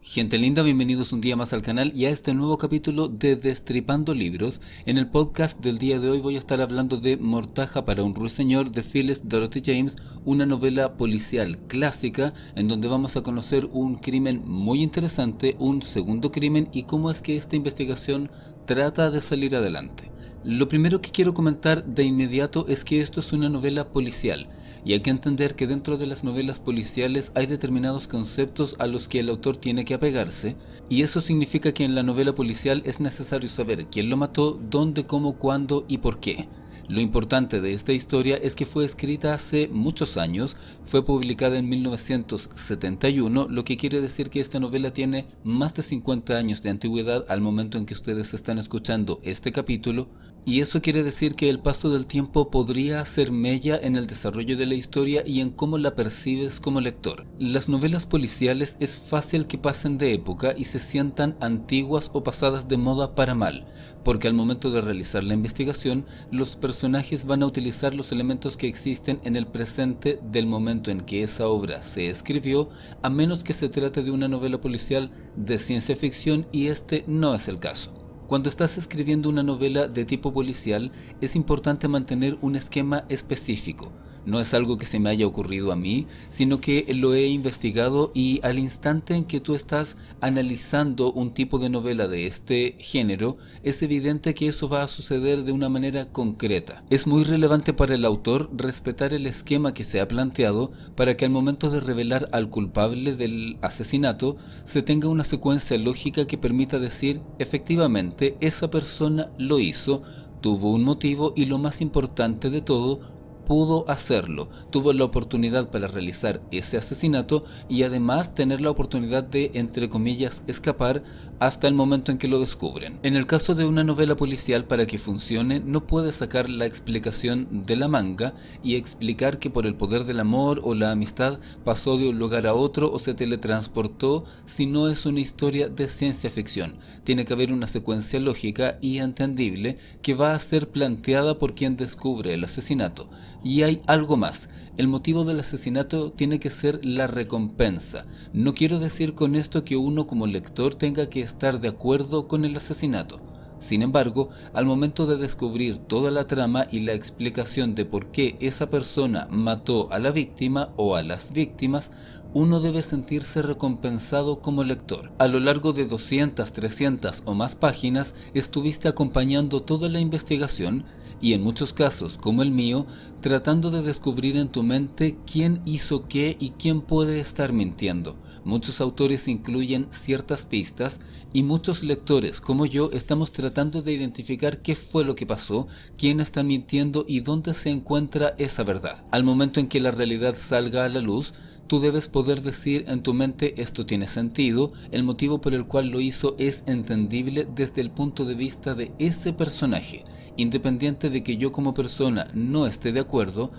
Gente linda, bienvenidos un día más al canal y a este nuevo capítulo de Destripando Libros. En el podcast del día de hoy voy a estar hablando de Mortaja para un ruiseñor de Phyllis Dorothy James, una novela policial clásica en donde vamos a conocer un crimen muy interesante, un segundo crimen y cómo es que esta investigación trata de salir adelante. Lo primero que quiero comentar de inmediato es que esto es una novela policial. Y hay que entender que dentro de las novelas policiales hay determinados conceptos a los que el autor tiene que apegarse, y eso significa que en la novela policial es necesario saber quién lo mató, dónde, cómo, cuándo y por qué. Lo importante de esta historia es que fue escrita hace muchos años, fue publicada en 1971, lo que quiere decir que esta novela tiene más de 50 años de antigüedad al momento en que ustedes están escuchando este capítulo, y eso quiere decir que el paso del tiempo podría hacer mella en el desarrollo de la historia y en cómo la percibes como lector. Las novelas policiales es fácil que pasen de época y se sientan antiguas o pasadas de moda para mal, porque al momento de realizar la investigación, los personajes van a utilizar los elementos que existen en el presente del momento en que esa obra se escribió, a menos que se trate de una novela policial de ciencia ficción, y este no es el caso. Cuando estás escribiendo una novela de tipo policial, es importante mantener un esquema específico. No es algo que se me haya ocurrido a mí, sino que lo he investigado, y al instante en que tú estás analizando un tipo de novela de este género, es evidente que eso va a suceder de una manera concreta. Es muy relevante para el autor respetar el esquema que se ha planteado para que al momento de revelar al culpable del asesinato se tenga una secuencia lógica que permita decir, efectivamente, esa persona lo hizo, tuvo un motivo y, lo más importante de todo, pudo hacerlo, tuvo la oportunidad para realizar ese asesinato y además tener la oportunidad de, entre comillas, escapar hasta el momento en que lo descubren. En el caso de una novela policial, para que funcione, no puedes sacar la explicación de la manga y explicar que por el poder del amor o la amistad pasó de un lugar a otro o se teletransportó, si no es una historia de ciencia ficción. Tiene que haber una secuencia lógica y entendible que va a ser planteada por quien descubre el asesinato. Y hay algo más. El motivo del asesinato tiene que ser la recompensa. No quiero decir con esto que uno como lector tenga que estar de acuerdo con el asesinato. Sin embargo, al momento de descubrir toda la trama y la explicación de por qué esa persona mató a la víctima o a las víctimas, uno debe sentirse recompensado como lector. A lo largo de 200, 300 o más páginas estuviste acompañando toda la investigación y, en muchos casos como el mío, tratando de descubrir en tu mente quién hizo qué y quién puede estar mintiendo. Muchos autores incluyen ciertas pistas y muchos lectores como yo estamos tratando de identificar qué fue lo que pasó, quién está mintiendo y dónde se encuentra esa verdad. Al momento en que la realidad salga a la luz, tú debes poder decir en tu mente: esto tiene sentido, el motivo por el cual lo hizo es entendible desde el punto de vista de ese personaje. Independiente de que yo como persona no esté de acuerdo,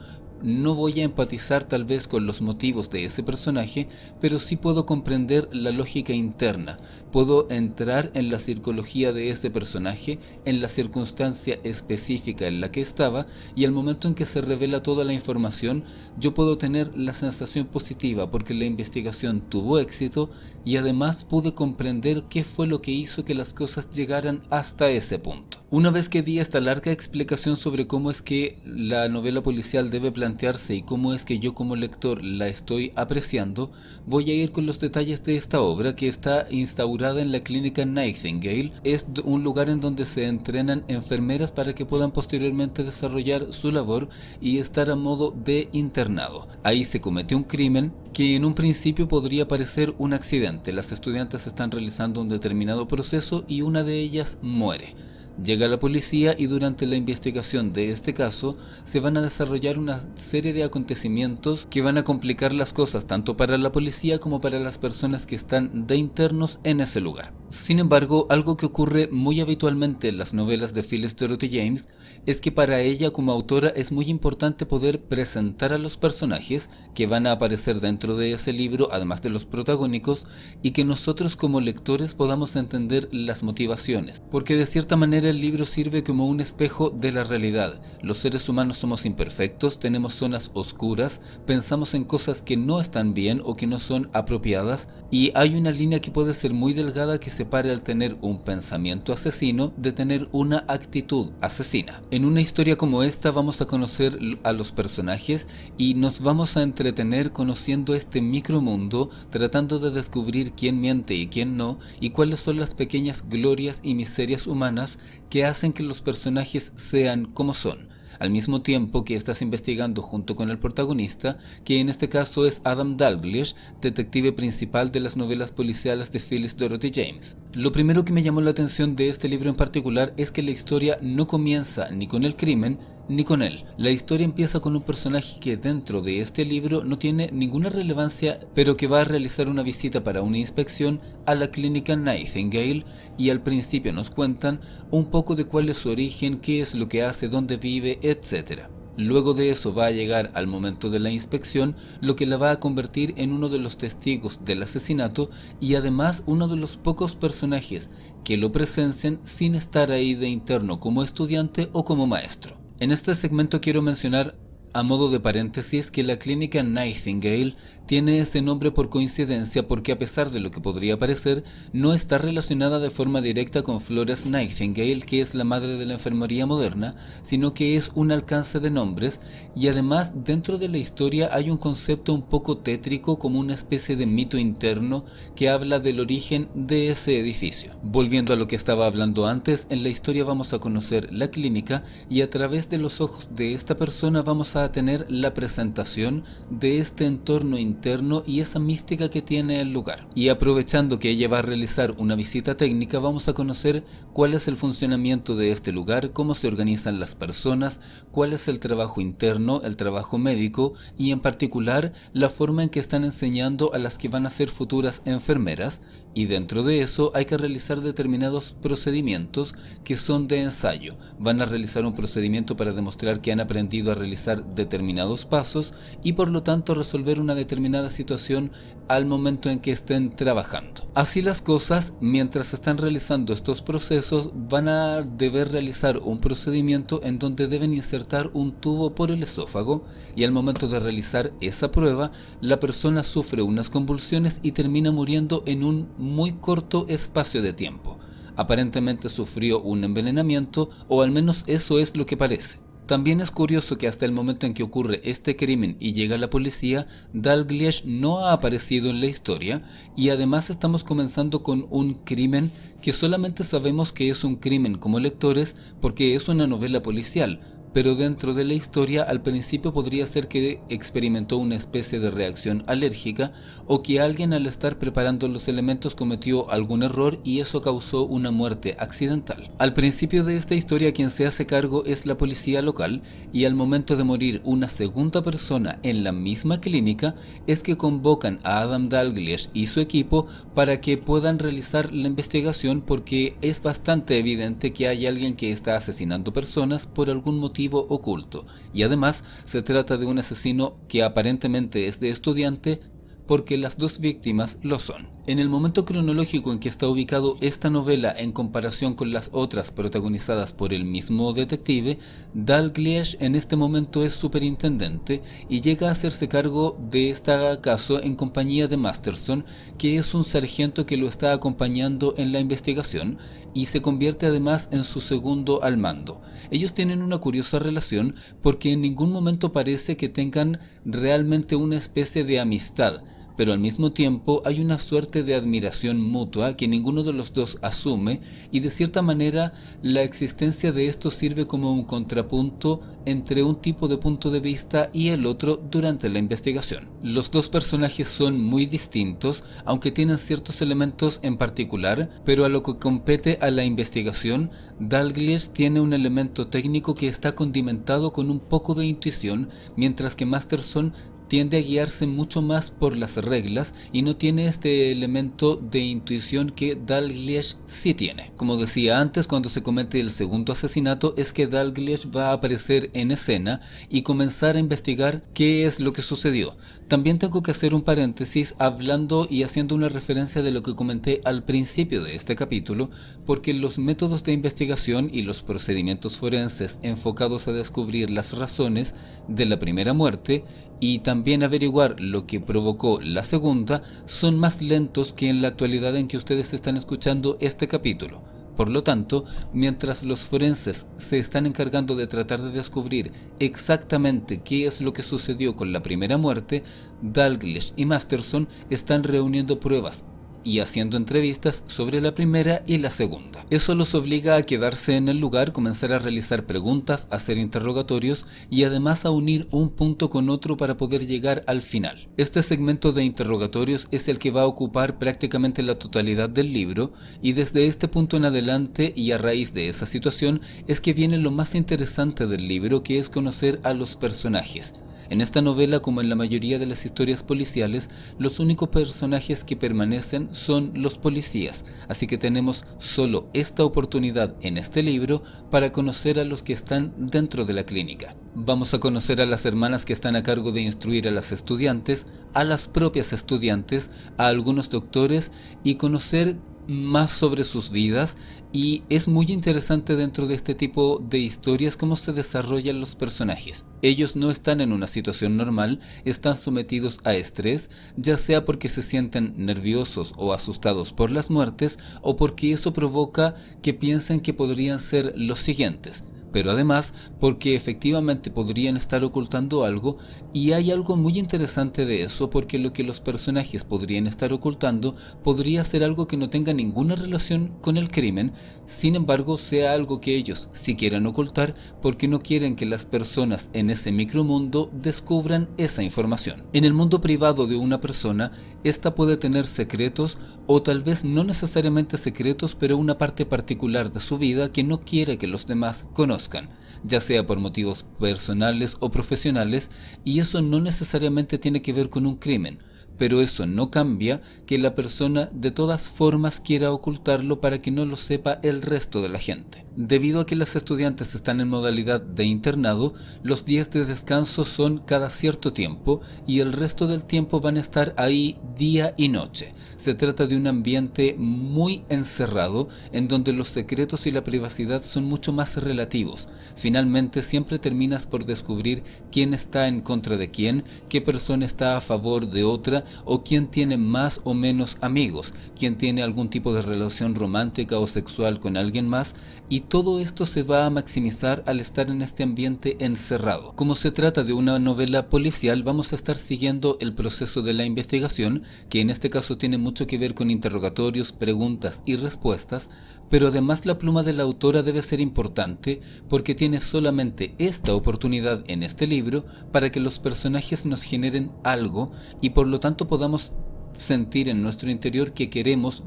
no voy a empatizar tal vez con los motivos de ese personaje, pero sí puedo comprender la lógica interna, puedo entrar en la psicología de ese personaje, en la circunstancia específica en la que estaba, y al momento en que se revela toda la información, yo puedo tener la sensación positiva porque la investigación tuvo éxito y además pude comprender qué fue lo que hizo que las cosas llegaran hasta ese punto. Una vez que di esta larga explicación sobre cómo es que la novela policial debe plantearse y cómo es que yo como lector la estoy apreciando, voy a ir con los detalles de esta obra, que está instaurada en la clínica Nightingale. Es un lugar en donde se entrenan enfermeras para que puedan posteriormente desarrollar su labor y estar a modo de internado. Ahí se cometió un crimen que en un principio podría parecer un accidente. Las estudiantes están realizando un determinado proceso y una de ellas muere. Llega la policía y durante la investigación de este caso se van a desarrollar una serie de acontecimientos que van a complicar las cosas tanto para la policía como para las personas que están de internos en ese lugar. Sin embargo, algo que ocurre muy habitualmente en las novelas de Phyllis Dorothy James es que para ella como autora es muy importante poder presentar a los personajes que van a aparecer dentro de ese libro, además de los protagónicos, y que nosotros como lectores podamos entender las motivaciones, porque de cierta manera el libro sirve como un espejo de la realidad. Los seres humanos somos imperfectos, tenemos zonas oscuras, pensamos en cosas que no están bien o que no son apropiadas, y hay una línea que puede ser muy delgada que separe al tener un pensamiento asesino de tener una actitud asesina. En una historia como esta vamos a conocer a los personajes y nos vamos a entretener conociendo este micromundo, tratando de descubrir quién miente y quién no, y cuáles son las pequeñas glorias y miserias humanas que hacen que los personajes sean como son. Al mismo tiempo que estás investigando junto con el protagonista, que en este caso es Adam Dalglish, detective principal de las novelas policiales de Phyllis Dorothy James. Lo primero que me llamó la atención de este libro en particular es que la historia no comienza ni con el crimen, ni con él. La historia empieza con un personaje que dentro de este libro no tiene ninguna relevancia, pero que va a realizar una visita para una inspección a la clínica Nightingale, y al principio nos cuentan un poco de cuál es su origen, qué es lo que hace, dónde vive, etc. Luego de eso va a llegar al momento de la inspección, lo que la va a convertir en uno de los testigos del asesinato y además uno de los pocos personajes que lo presencian sin estar ahí de interno como estudiante o como maestro. En este segmento quiero mencionar a modo de paréntesis que la clínica Nightingale tiene ese nombre por coincidencia porque a pesar de lo que podría parecer, no está relacionada de forma directa con Florence Nightingale, que es la madre de la enfermería moderna, sino que es un alcance de nombres, y además dentro de la historia hay un concepto un poco tétrico como una especie de mito interno que habla del origen de ese edificio. Volviendo a lo que estaba hablando antes, en la historia vamos a conocer la clínica y a través de los ojos de esta persona vamos a tener la presentación de este entorno interno y esa mística que tiene el lugar. Y aprovechando que ella va a realizar una visita técnica, vamos a conocer cuál es el funcionamiento de este lugar, cómo se organizan las personas, cuál es el trabajo interno, el trabajo médico y en particular la forma en que están enseñando a las que van a ser futuras enfermeras, y dentro de eso hay que realizar determinados procedimientos que son de ensayo. Van a realizar un procedimiento para demostrar que han aprendido a realizar determinados pasos y por lo tanto resolver una determinada situación al momento en que estén trabajando. Así las cosas, mientras están realizando estos procesos van a deber realizar un procedimiento en donde deben insertar un tubo por el esófago, y al momento de realizar esa prueba la persona sufre unas convulsiones y termina muriendo en un muy corto espacio de tiempo. Aparentemente sufrió un envenenamiento, o al menos eso es lo que parece. También es curioso que hasta el momento en que ocurre este crimen y llega la policía, Dalglish no ha aparecido en la historia, y además estamos comenzando con un crimen que solamente sabemos que es un crimen como lectores porque es una novela policial, pero dentro de la historia al principio podría ser que experimentó una especie de reacción alérgica o que alguien al estar preparando los elementos cometió algún error y eso causó una muerte accidental. Al principio de esta historia quien se hace cargo es la policía local, y al momento de morir una segunda persona en la misma clínica es que convocan a Adam Dalglish y su equipo para que puedan realizar la investigación, porque es bastante evidente que hay alguien que está asesinando personas por algún motivo oculto, y además se trata de un asesino que aparentemente es de estudiante porque las dos víctimas lo son. En el momento cronológico en que está ubicado esta novela en comparación con las otras protagonizadas por el mismo detective, Dalglish en este momento es superintendente y llega a hacerse cargo de este caso en compañía de Masterson, que es un sargento que lo está acompañando en la investigación y se convierte además en su segundo al mando. Ellos tienen una curiosa relación porque en ningún momento parece que tengan realmente una especie de amistad, pero al mismo tiempo hay una suerte de admiración mutua que ninguno de los dos asume, y de cierta manera la existencia de esto sirve como un contrapunto entre un tipo de punto de vista y el otro durante la investigación. Los dos personajes son muy distintos, aunque tienen ciertos elementos en particular, pero a lo que compete a la investigación, Dalglish tiene un elemento técnico que está condimentado con un poco de intuición, mientras que Masterson tiende a guiarse mucho más por las reglas y no tiene este elemento de intuición que Dalglish sí tiene. Como decía antes, cuando se comete el segundo asesinato es que Dalglish va a aparecer en escena y comenzar a investigar qué es lo que sucedió. También tengo que hacer un paréntesis hablando y haciendo una referencia de lo que comenté al principio de este capítulo, porque los métodos de investigación y los procedimientos forenses enfocados a descubrir las razones de la primera muerte y también averiguar lo que provocó la segunda son más lentos que en la actualidad en que ustedes están escuchando este capítulo. Por lo tanto, mientras los forenses se están encargando de tratar de descubrir exactamente qué es lo que sucedió con la primera muerte, Dalglish y Masterson están reuniendo pruebas y haciendo entrevistas sobre la primera y la segunda. Eso los obliga a quedarse en el lugar, comenzar a realizar preguntas, hacer interrogatorios y además a unir un punto con otro para poder llegar al final. Este segmento de interrogatorios es el que va a ocupar prácticamente la totalidad del libro y desde este punto en adelante y a raíz de esa situación es que viene lo más interesante del libro, que es conocer a los personajes. En esta novela, como en la mayoría de las historias policiales, los únicos personajes que permanecen son los policías, así que tenemos solo esta oportunidad en este libro para conocer a los que están dentro de la clínica. Vamos a conocer a las hermanas que están a cargo de instruir a las estudiantes, a las propias estudiantes, a algunos doctores y conocer más sobre sus vidas, y es muy interesante dentro de este tipo de historias cómo se desarrollan los personajes. Ellos no están en una situación normal, están sometidos a estrés, ya sea porque se sienten nerviosos o asustados por las muertes o porque eso provoca que piensen que podrían ser los siguientes. Pero además porque efectivamente podrían estar ocultando algo, y hay algo muy interesante de eso, porque lo que los personajes podrían estar ocultando podría ser algo que no tenga ninguna relación con el crimen, sin embargo sea algo que ellos sí quieran ocultar porque no quieren que las personas en ese micromundo descubran esa información. En el mundo privado de una persona, esta puede tener secretos o tal vez no necesariamente secretos, pero una parte particular de su vida que no quiere que los demás conozcan, ya sea por motivos personales o profesionales, y eso no necesariamente tiene que ver con un crimen, pero eso no cambia que la persona de todas formas quiera ocultarlo para que no lo sepa el resto de la gente. Debido a que las estudiantes están en modalidad de internado, los días de descanso son cada cierto tiempo y el resto del tiempo van a estar ahí día y noche. Se trata de un ambiente muy encerrado en donde los secretos y la privacidad son mucho más relativos. Finalmente siempre terminas por descubrir quién está en contra de quién, qué persona está a favor de otra o quién tiene más o menos amigos, quién tiene algún tipo de relación romántica o sexual con alguien más, y todo esto se va a maximizar al estar en este ambiente encerrado. Como se trata de una novela policial, vamos a estar siguiendo el proceso de la investigación, que en este caso tiene mucho que ver con interrogatorios, preguntas y respuestas, pero además la pluma de la autora debe ser importante porque tiene solamente esta oportunidad en este libro para que los personajes nos generen algo y por lo tanto podamos sentir en nuestro interior que queremos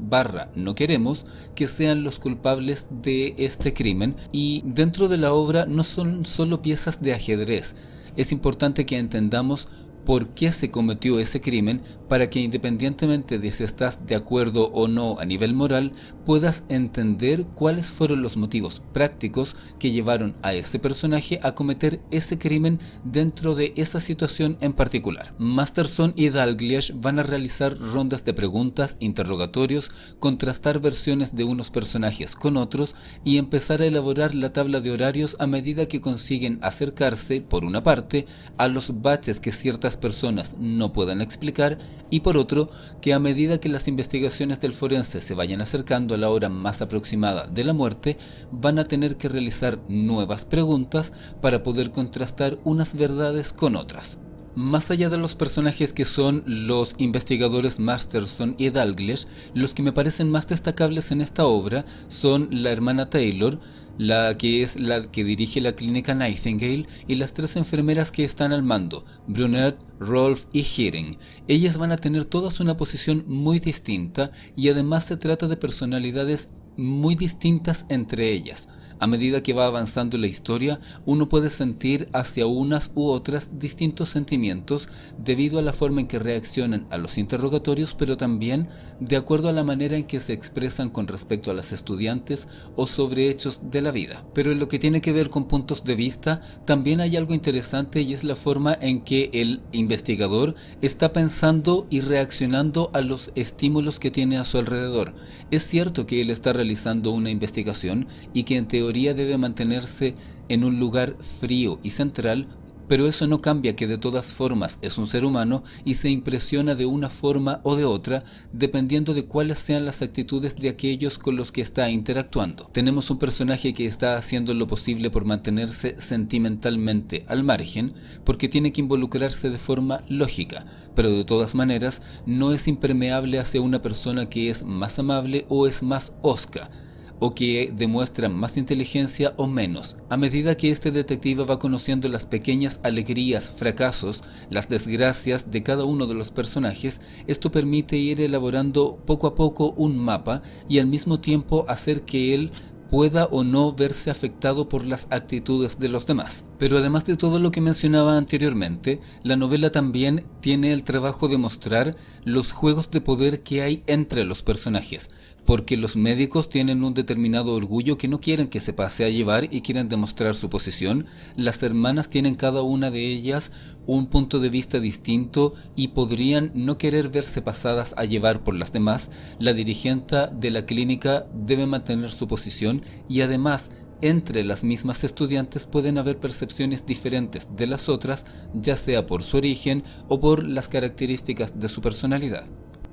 no queremos que sean los culpables de este crimen. Y dentro de la obra no son solo piezas de ajedrez, es importante que entendamos por qué se cometió ese crimen para que independientemente de si estás de acuerdo o no a nivel moral, puedas entender cuáles fueron los motivos prácticos que llevaron a ese personaje a cometer ese crimen dentro de esa situación en particular. Masterson y Dalglish van a realizar rondas de preguntas, interrogatorios, contrastar versiones de unos personajes con otros y empezar a elaborar la tabla de horarios a medida que consiguen acercarse, por una parte, a los baches que ciertas personas no puedan explicar, y por otro, que a medida que las investigaciones del forense se vayan acercando a la hora más aproximada de la muerte, van a tener que realizar nuevas preguntas para poder contrastar unas verdades con otras. Más allá de los personajes que son los investigadores Masterson y Dalglish, los que me parecen más destacables en esta obra son la hermana Taylor, la que es la que dirige la clínica Nightingale, y las tres enfermeras que están al mando, Brunette, Rolf y Hearing. Ellas van a tener todas una posición muy distinta y además se trata de personalidades muy distintas entre ellas. A medida que va avanzando la historia, uno puede sentir hacia unas u otras distintos sentimientos debido a la forma en que reaccionan a los interrogatorios, pero también de acuerdo a la manera en que se expresan con respecto a las estudiantes o sobre hechos de la vida. Pero en lo que tiene que ver con puntos de vista, también hay algo interesante, y es la forma en que el investigador está pensando y reaccionando a los estímulos que tiene a su alrededor. Es cierto que él está realizando una investigación y que en teoría debe mantenerse en un lugar frío y central, pero eso no cambia que de todas formas es un ser humano y se impresiona de una forma o de otra dependiendo de cuáles sean las actitudes de aquellos con los que está interactuando. Tenemos un personaje que está haciendo lo posible por mantenerse sentimentalmente al margen porque tiene que involucrarse de forma lógica, pero de todas maneras no es impermeable hacia una persona que es más amable o es más hosca, o que demuestran más inteligencia o menos. A medida que este detective va conociendo las pequeñas alegrías, fracasos, las desgracias de cada uno de los personajes, esto permite ir elaborando poco a poco un mapa y al mismo tiempo hacer que él pueda o no verse afectado por las actitudes de los demás. Pero además de todo lo que mencionaba anteriormente, la novela también tiene el trabajo de mostrar los juegos de poder que hay entre los personajes, porque los médicos tienen un determinado orgullo que no quieren que se pase a llevar y quieren demostrar su posición. Las hermanas tienen cada una de ellas un punto de vista distinto y podrían no querer verse pasadas a llevar por las demás. La dirigente de la clínica debe mantener su posición y además entre las mismas estudiantes pueden haber percepciones diferentes de las otras, ya sea por su origen o por las características de su personalidad.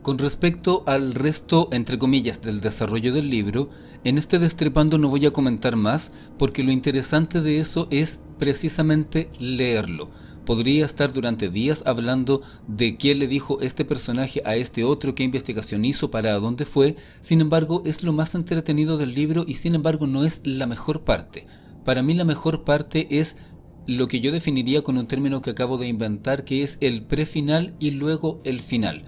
Con respecto al resto, entre comillas, del desarrollo del libro, en este Destripando no voy a comentar más porque lo interesante de eso es precisamente leerlo. Podría estar durante días hablando de qué le dijo este personaje a este otro, qué investigación hizo, para dónde fue. Sin embargo, es lo más entretenido del libro y sin embargo no es la mejor parte. Para mí la mejor parte es lo que yo definiría con un término que acabo de inventar, que es el prefinal y luego el final.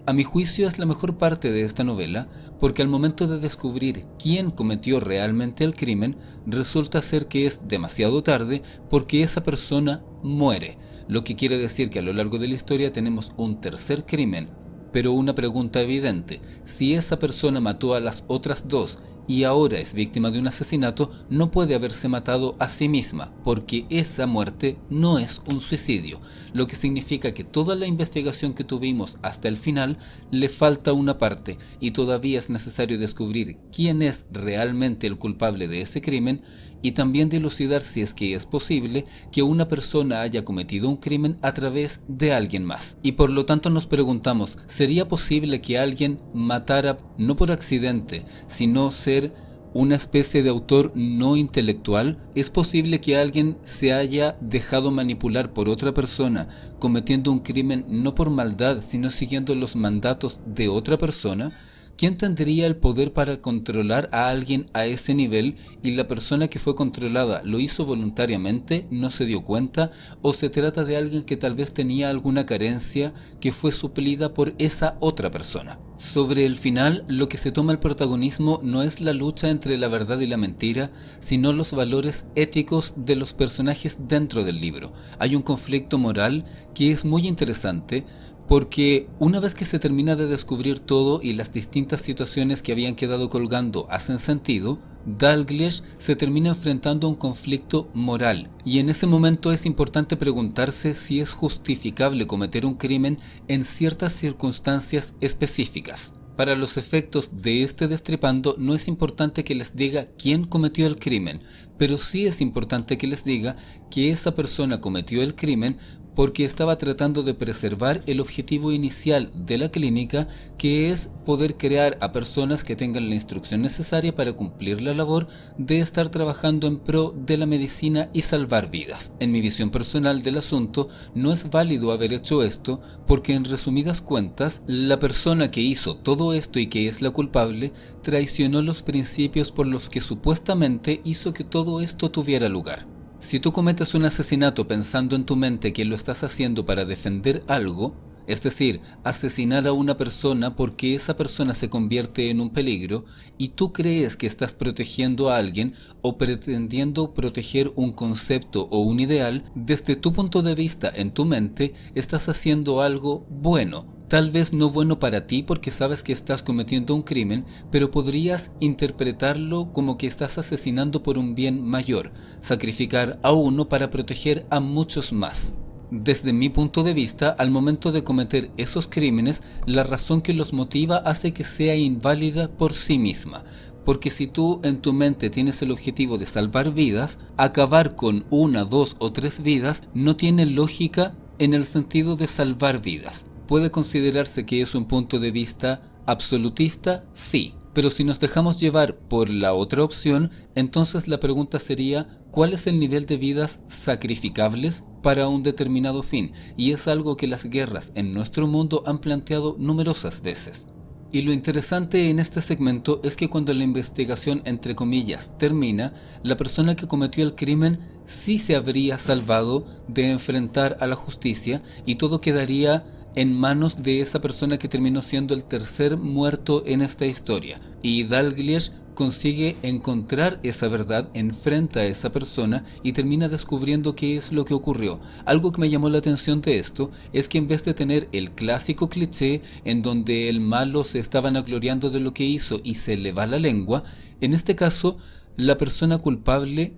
A mi juicio es la mejor parte de esta novela, porque al momento de descubrir quién cometió realmente el crimen, resulta ser que es demasiado tarde porque esa persona muere, lo que quiere decir que a lo largo de la historia tenemos un tercer crimen. Pero una pregunta evidente: si esa persona mató a las otras dos y ahora es víctima de un asesinato, no puede haberse matado a sí misma, porque esa muerte no es un suicidio, lo que significa que toda la investigación que tuvimos hasta el final le falta una parte y todavía es necesario descubrir quién es realmente el culpable de ese crimen y también dilucidar si es que es posible que una persona haya cometido un crimen a través de alguien más. Y por lo tanto nos preguntamos, ¿sería posible que alguien matara no por accidente, sino ser una especie de autor no intelectual? ¿Es posible que alguien se haya dejado manipular por otra persona, cometiendo un crimen no por maldad, sino siguiendo los mandatos de otra persona? ¿Quién tendría el poder para controlar a alguien a ese nivel y la persona que fue controlada lo hizo voluntariamente, no se dio cuenta, o se trata de alguien que tal vez tenía alguna carencia que fue suplida por esa otra persona? Sobre el final, lo que se toma el protagonismo no es la lucha entre la verdad y la mentira, sino los valores éticos de los personajes dentro del libro. Hay un conflicto moral que es muy interesante, porque una vez que se termina de descubrir todo y las distintas situaciones que habían quedado colgando hacen sentido, Dalglish se termina enfrentando a un conflicto moral, y en ese momento es importante preguntarse si es justificable cometer un crimen en ciertas circunstancias específicas. Para los efectos de este Destripando no es importante que les diga quién cometió el crimen, pero sí es importante que les diga que esa persona cometió el crimen porque estaba tratando de preservar el objetivo inicial de la clínica, que es poder crear a personas que tengan la instrucción necesaria para cumplir la labor de estar trabajando en pro de la medicina y salvar vidas. En mi visión personal del asunto, no es válido haber hecho esto, porque en resumidas cuentas, la persona que hizo todo esto y que es la culpable, traicionó los principios por los que supuestamente hizo que todo esto tuviera lugar. Si tú cometes un asesinato pensando en tu mente que lo estás haciendo para defender algo, Es decir, asesinar a una persona porque esa persona se convierte en un peligro y tú crees que estás protegiendo a alguien o pretendiendo proteger un concepto o un ideal, desde tu punto de vista en tu mente estás haciendo algo bueno. Tal vez no bueno para ti porque sabes que estás cometiendo un crimen, pero podrías interpretarlo como que estás asesinando por un bien mayor, sacrificar a uno para proteger a muchos más. Desde mi punto de vista, al momento de cometer esos crímenes, la razón que los motiva hace que sea inválida por sí misma. Porque si tú en tu mente tienes el objetivo de salvar vidas, acabar con una, dos o tres vidas no tiene lógica en el sentido de salvar vidas. ¿Puede considerarse que es un punto de vista absolutista? Sí. Pero si nos dejamos llevar por la otra opción, entonces la pregunta sería, ¿cuál es el nivel de vidas sacrificables para un determinado fin? Y es algo que las guerras en nuestro mundo han planteado numerosas veces. Y lo interesante en este segmento es que cuando la investigación, entre comillas, termina, la persona que cometió el crimen sí se habría salvado de enfrentar a la justicia y todo quedaría en manos de esa persona que terminó siendo el tercer muerto en esta historia. Y Dalglish consigue encontrar esa verdad, enfrenta a esa persona y termina descubriendo qué es lo que ocurrió. Algo que me llamó la atención de esto es que en vez de tener el clásico cliché en donde el malo se está vanagloriando de lo que hizo y se le va la lengua, en este caso la persona culpable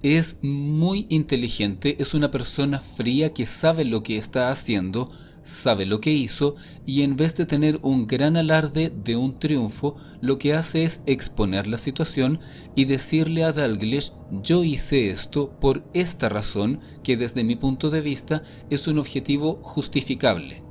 es muy inteligente, es una persona fría que sabe lo que está haciendo, sabe lo que hizo y en vez de tener un gran alarde de un triunfo, lo que hace es exponer la situación y decirle a Dalglish, yo hice esto por esta razón que desde mi punto de vista es un objetivo justificable.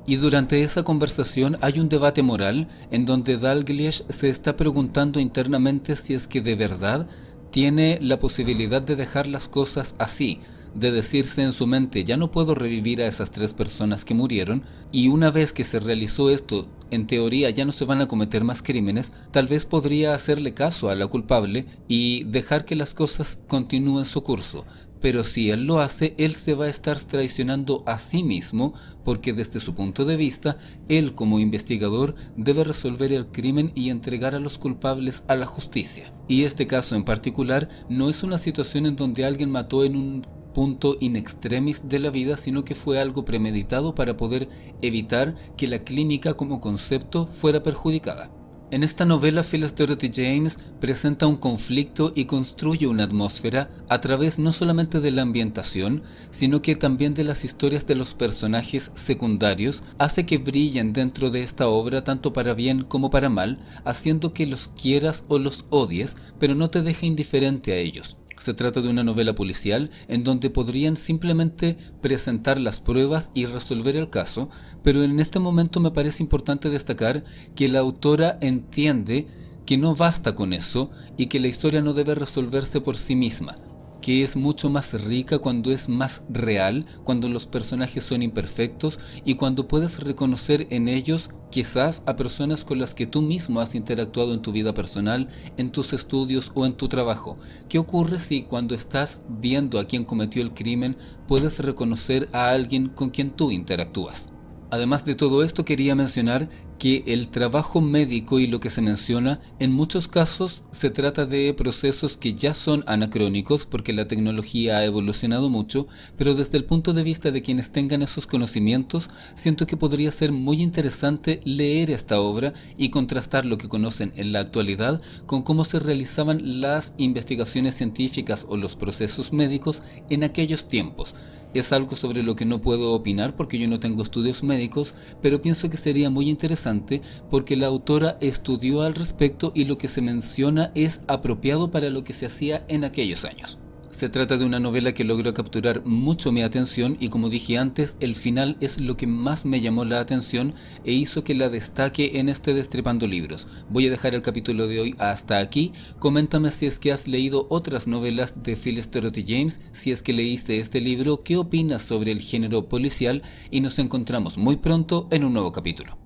Y durante esa conversación hay un debate moral en donde Dalglish se está preguntando internamente si es que de verdad tiene la posibilidad de dejar las cosas así, de decirse en su mente, ya no puedo revivir a esas tres personas que murieron, y una vez que se realizó esto, en teoría ya no se van a cometer más crímenes, tal vez podría hacerle caso a la culpable y dejar que las cosas continúen su curso. Pero si él lo hace, él se va a estar traicionando a sí mismo, porque desde su punto de vista, él como investigador debe resolver el crimen y entregar a los culpables a la justicia. Y este caso en particular no es una situación en donde alguien mató en un punto in extremis de la vida, sino que fue algo premeditado para poder evitar que la clínica como concepto fuera perjudicada. En esta novela, Phyllis Dorothy James presenta un conflicto y construye una atmósfera a través no solamente de la ambientación, sino que también de las historias de los personajes secundarios, hace que brillen dentro de esta obra tanto para bien como para mal, haciendo que los quieras o los odies, pero no te deje indiferente a ellos. Se trata de una novela policial en donde podrían simplemente presentar las pruebas y resolver el caso, pero en este momento me parece importante destacar que la autora entiende que no basta con eso y que la historia no debe resolverse por sí misma, que es mucho más rica cuando es más real, cuando los personajes son imperfectos y cuando puedes reconocer en ellos quizás a personas con las que tú mismo has interactuado en tu vida personal, en tus estudios o en tu trabajo. ¿Qué ocurre si cuando estás viendo a quien cometió el crimen puedes reconocer a alguien con quien tú interactúas? Además de todo esto, quería mencionar que el trabajo médico y lo que se menciona, en muchos casos se trata de procesos que ya son anacrónicos porque la tecnología ha evolucionado mucho, pero desde el punto de vista de quienes tengan esos conocimientos, siento que podría ser muy interesante leer esta obra y contrastar lo que conocen en la actualidad con cómo se realizaban las investigaciones científicas o los procesos médicos en aquellos tiempos. Es algo sobre lo que no puedo opinar porque yo no tengo estudios médicos, pero pienso que sería muy interesante porque la autora estudió al respecto y lo que se menciona es apropiado para lo que se hacía en aquellos años. Se trata de una novela que logró capturar mucho mi atención y, como dije antes, el final es lo que más me llamó la atención e hizo que la destaque en este Destripando Libros. Voy a dejar el capítulo de hoy hasta aquí. Coméntame si es que has leído otras novelas de Phyllis Dorothy James, si es que leíste este libro, qué opinas sobre el género policial y nos encontramos muy pronto en un nuevo capítulo.